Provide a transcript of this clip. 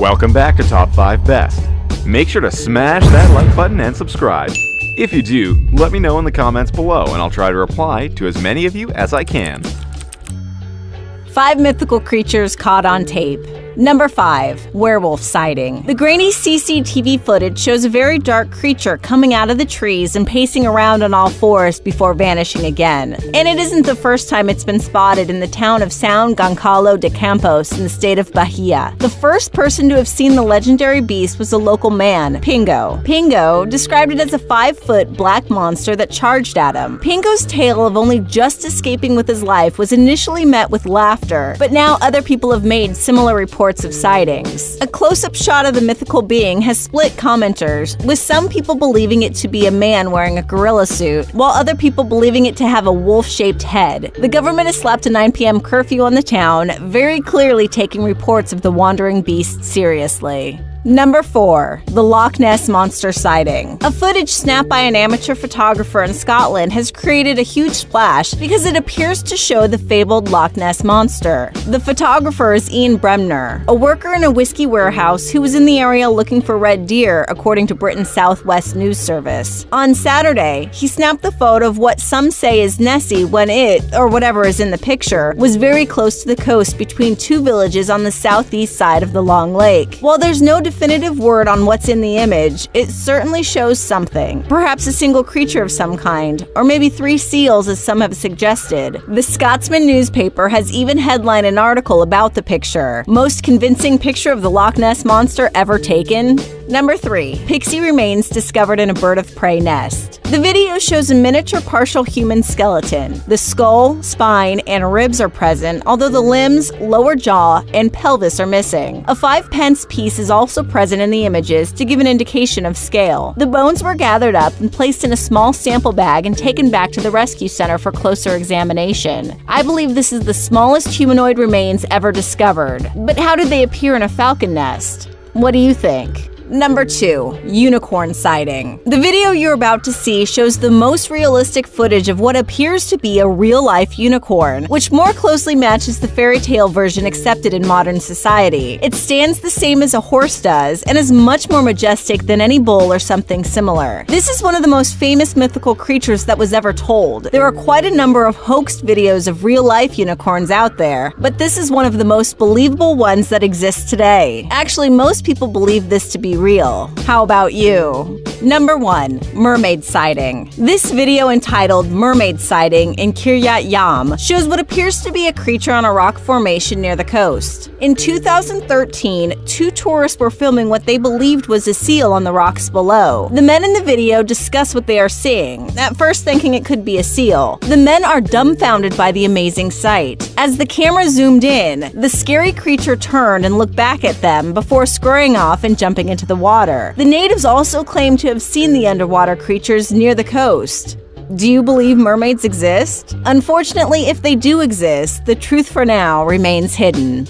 Welcome back to Top 5 Best. Make sure to smash that like button and subscribe. If you do, let me know in the comments below and I'll try to reply to as many of you as I can. 5 mythical creatures caught on tape. Number 5. Werewolf sighting. The grainy CCTV footage shows a very dark creature coming out of the trees and pacing around on all fours before vanishing again. And it isn't the first time it's been spotted in the town of São Gonçalo de Campos in the state of Bahia. The first person to have seen the legendary beast was a local man, Pingo. Pingo described it as a 5-foot black monster that charged at him. Pingo's tale of only just escaping with his life was initially met with laughter, but now other people have made similar reports of sightings. A close-up shot of the mythical being has split commenters, with some people believing it to be a man wearing a gorilla suit, while other people believing it to have a wolf-shaped head. The government has slapped a 9 p.m. curfew on the town, very clearly taking reports of the wandering beast seriously. Number 4. The Loch Ness Monster sighting. A footage snapped by an amateur photographer in Scotland has created a huge splash because it appears to show the fabled Loch Ness Monster. The photographer is Ian Bremner, a worker in a whiskey warehouse who was in the area looking for red deer, according to Britain's South West News Service. On Saturday, he snapped the photo of what some say is Nessie when it, or whatever is in the picture, was very close to the coast between 2 villages on the southeast side of the Long Lake. While there's no definitive word on what's in the image, it certainly shows something. Perhaps a single creature of some kind, or maybe 3 seals as some have suggested. The Scotsman newspaper has even headlined an article about the picture. Most convincing picture of the Loch Ness Monster ever taken? Number 3. Pixie remains discovered in a bird of prey nest. The video shows a miniature partial human skeleton. The skull, spine, and ribs are present, although the limbs, lower jaw, and pelvis are missing. A 5-pence piece is also present in the images to give an indication of scale. The bones were gathered up and placed in a small sample bag and taken back to the rescue center for closer examination. I believe this is the smallest humanoid remains ever discovered. But how did they appear in a falcon nest? What do you think? Number 2. Unicorn sighting. The video you're about to see shows the most realistic footage of what appears to be a real-life unicorn, which more closely matches the fairy tale version accepted in modern society. It stands the same as a horse does and is much more majestic than any bull or something similar. This is one of the most famous mythical creatures that was ever told. There are quite a number of hoaxed videos of real-life unicorns out there, but this is one of the most believable ones that exists today. Actually, most people believe this to be real. How about you? Number 1. Mermaid sighting. This video, entitled Mermaid Sighting in Kiryat Yam, shows what appears to be a creature on a rock formation near the coast. In 2013, 2 tourists were filming what they believed was a seal on the rocks below. The men in the video discuss what they are seeing, at first thinking it could be a seal. The men are dumbfounded by the amazing sight. As the camera zoomed in, the scary creature turned and looked back at them before scurrying off and jumping into the water. The natives also claim to have seen the underwater creatures near the coast. Do you believe mermaids exist? Unfortunately, if they do exist, the truth for now remains hidden.